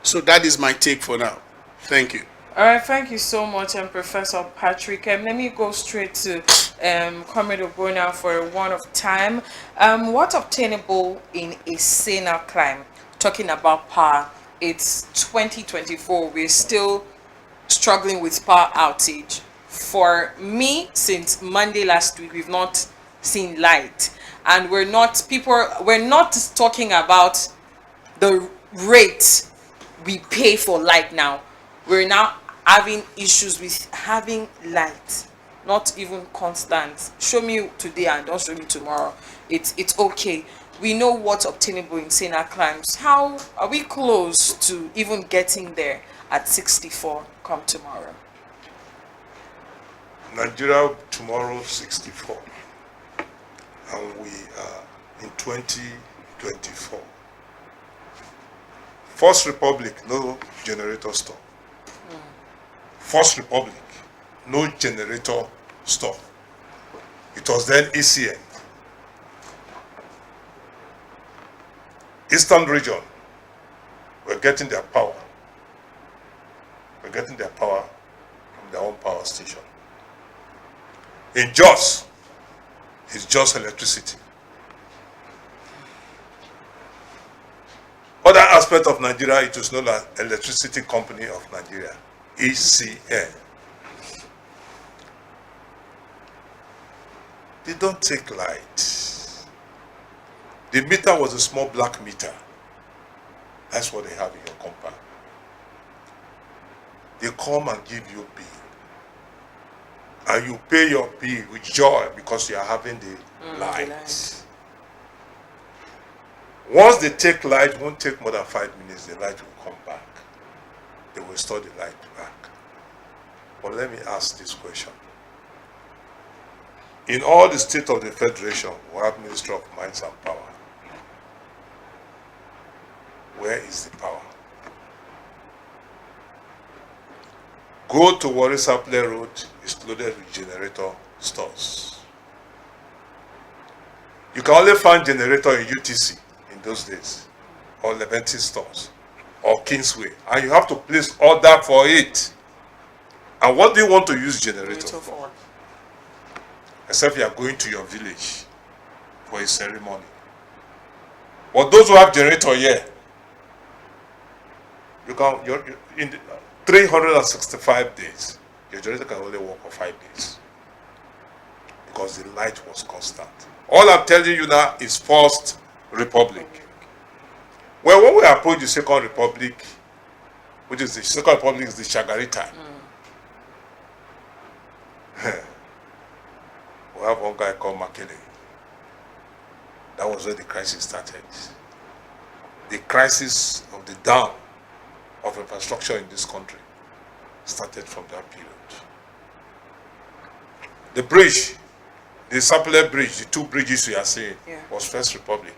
So that is my take for now. Thank you. All right, thank you so much, Professor Patrick. Let me go straight to Comrade Ogbonna for a one of time. What's obtainable in a saner climate? Talking about power, it's 2024. We're still struggling with power outage. For me, since Monday last week, we've not seen light, and we're not talking about the rate we pay for light now. We're now having issues with having light, not even constant. Show me today and don't show me tomorrow. It's okay. We know what's obtainable in saner climes. How are we close to even getting there at 64 come tomorrow? Nigeria tomorrow 64, and we are in 2024. First Republic, no generator store. First Republic, no generator store. It was then ECN. Eastern region were getting their power. We're getting their power from their own power station. In Jos, it's just electricity. Other aspect of Nigeria, it is known as Electricity Company of Nigeria, ECN. They don't take light. The meter was a small black meter. That's what they have in your compound. They come and give you bill. And you pay your bill with joy because you are having the light. Once they take light, it won't take more than 5 minutes, the light will come back. They will restore the light back. But let me ask this question. In all the states of the Federation, we have Ministry of Mines and Power. Where is the power? Go to Warri Sapele Road, it's loaded with generator stores. You can only find generator in UTC in those days, or Leventi stores, or Kingsway, and you have to place order for it. And what do you want to use generator for? Except you are going to your village for a ceremony. But those who have generator here, you're in the 365 days, your generator can only work for 5 days because the light was constant. All I'm telling you now is First Republic. Well, when we approach the Second Republic, which is the Second Republic is the Shagari time, we have one guy called Makele. That was where the crisis started. The crisis of the down of infrastructure in this country started from that period. The bridge, the Sapele Bridge, the two bridges we are seeing, was First Republic.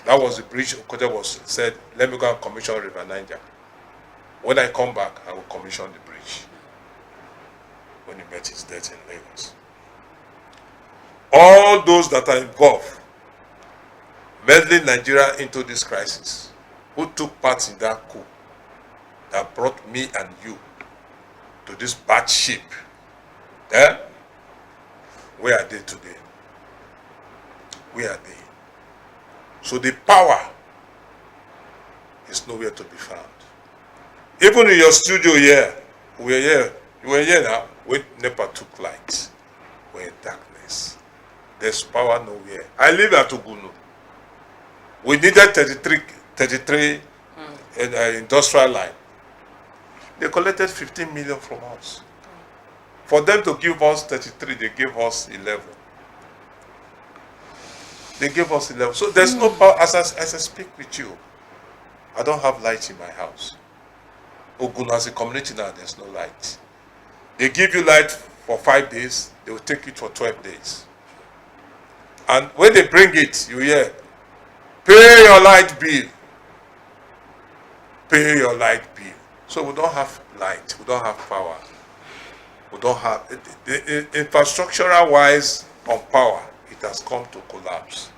That was the bridge Okoje was said, let me go and commission River Niger. When I come back, I will commission the bridge. When he met his death in Lagos. All those that are involved, meddling Nigeria into this crisis, who took part in that coup that brought me and you to this bad ship, where are they today? Where are they? So the power is nowhere to be found. Even in your studio here, we are here. You were here now. When NEPA took light, we're in darkness. There's power nowhere. I live at Ogunu. We needed 33 industrial line. They collected 15 million from us. For them to give us 33, they gave us 11. They gave us 11. So there's no power. As I speak with you, I don't have light in my house. Ogun as a community now, there's no light. They give you light for 5 days, they will take it for 12 days. And when they bring it, you hear, pay your light bill. Pay your light bill. So we don't have light, we don't have power. We don't have, infrastructural wise on power, it has come to collapse.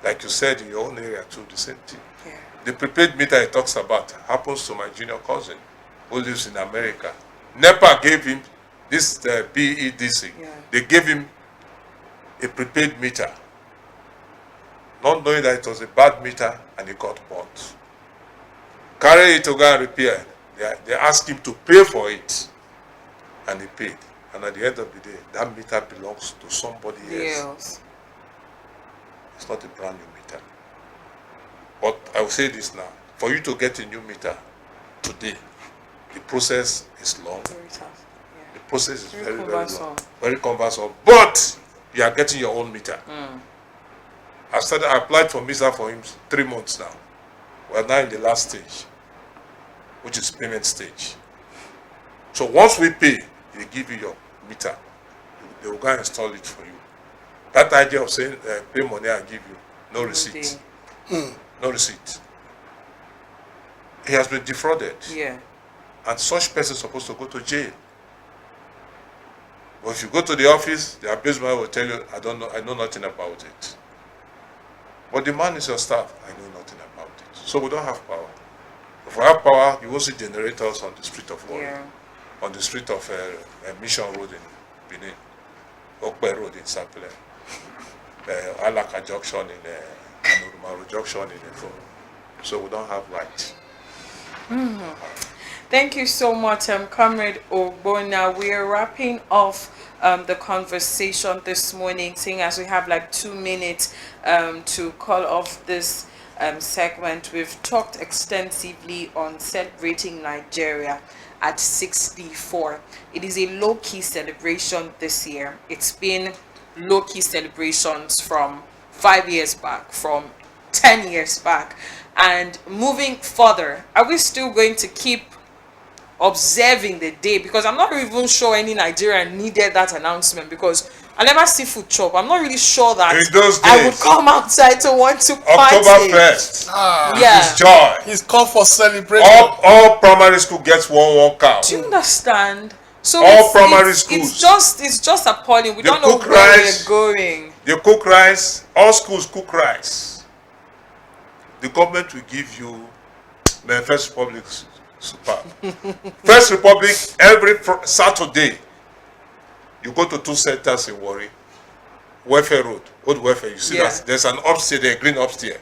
Like you said in your own area too, the same thing. Yeah. The prepaid meter he talks about happens to my junior cousin who lives in America. NEPA gave him this BEDC. Yeah. They gave him a prepaid meter, not knowing that it was a bad meter, and he got bought. Carry it to go and repair. They asked him to pay for it, and he paid. And at the end of the day, that meter belongs to somebody else. It's not a brand new meter. But I will say this now. For you to get a new meter today, the process is long. Very tough. Yeah. The process is very long. Very cumbersome. But you are getting your own meter. I applied for meter for him 3 months now. We are now in the last stage, which is payment stage. So once we pay, they give you your meter. They will go and install it for you. That idea of saying, pay money, I give you, no receipt. No receipt. He has been defrauded. Yeah. And such person is supposed to go to jail. But if you go to the office, the abusement will tell you, I know nothing about it. But the man is your staff, I know nothing about it. So we don't have power. If we have power, you will see generators on the street of Warri, on the street of Mission Road in Benin, Okpe Road in Sapele, Alaka Junction in Anurumaru Junction in Efo. So we don't have light. Thank you so much, Comrade Ogbonna. We are wrapping off the conversation this morning, seeing as we have like 2 minutes to call off this segment. We've talked extensively on celebrating Nigeria at 64. It is a low-key celebration this year. It's been low-key celebrations from 5 years back, from 10 years back. And moving further, are we still going to keep observing the day? Because I'm not even sure any Nigerian needed that announcement, because I never see food chop. I'm not really sure that in those days, I would come outside to want to party. October 1st, it's joy. He's called for celebration. All primary school gets one cow. Do you understand? So all primary schools. It's just appalling. We don't know where we're going. They cook rice. All schools cook rice. The government will give you First Republic super. First Republic, every Saturday, you go to 2 centers in Warri, Welfare Road, Old Welfare. You see that there's an upstairs there, green upstairs,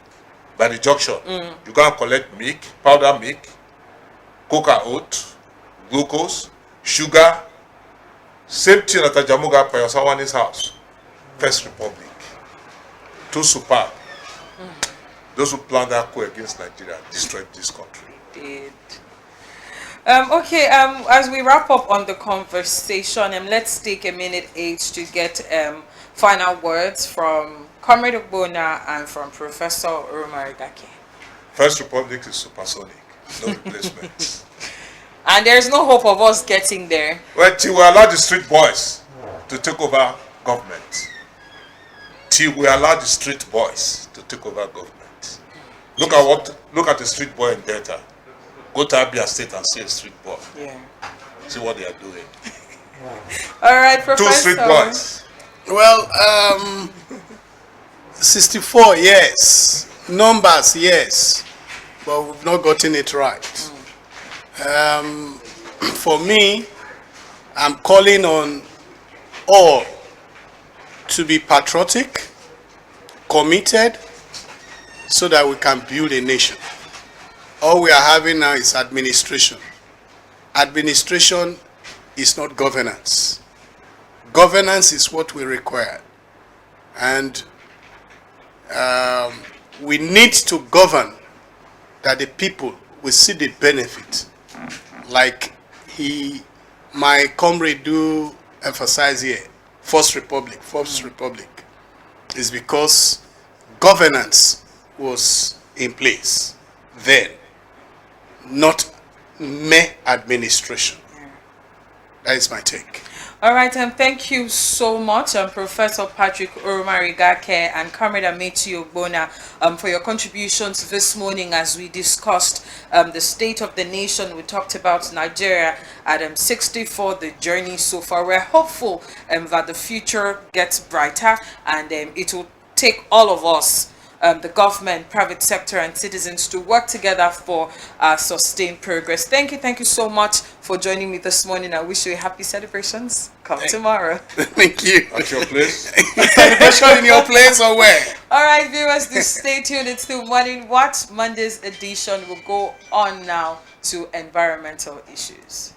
by the junction. You go and collect milk, powder milk, cocoa oat, glucose, sugar. Same thing at Ajamuga Payosawani's house. First Republic. 2 superb. Those who planned that coup against Nigeria destroyed this country. Did. Okay, as we wrap up on the conversation, let's take a minute each to get final words from Comrade Ogbonna and from Professor Oromarigake. First Republic is supersonic, no replacement. And there's no hope of us getting there. Well, till we allow the street boys to take over government. Till we allow the street boys to take over government. Look at the street boy in Delta. Go to Abia State and see a street boy. Yeah. See what they are doing. All right, Professor. 2 street boys. Well, 64, yes. Numbers, yes. But we've not gotten it right. For me, I'm calling on all to be patriotic, committed, so that we can build a nation. All we are having now is administration. Administration is not governance. Governance is what we require. And we need to govern that the people will see the benefit. Like my comrade do emphasize here, First Republic is because governance was in place then, not mere administration. That is my take. All right, and thank you so much, Professor Patrick Oromarigake and Comrade Amechi Ogbonna, for your contributions this morning as we discussed the state of the nation. We talked about Nigeria at 64, the journey so far. We're hopeful that the future gets brighter, and it will take all of us, the government, private sector, and citizens to work together for sustained progress. Thank you so much for joining me this morning. I wish you happy celebrations. Come tomorrow. Thank you. At your place? Celebration in your place or where? All right, viewers, do stay tuned. It's still Morning Watch. Monday's edition will go on now to environmental issues.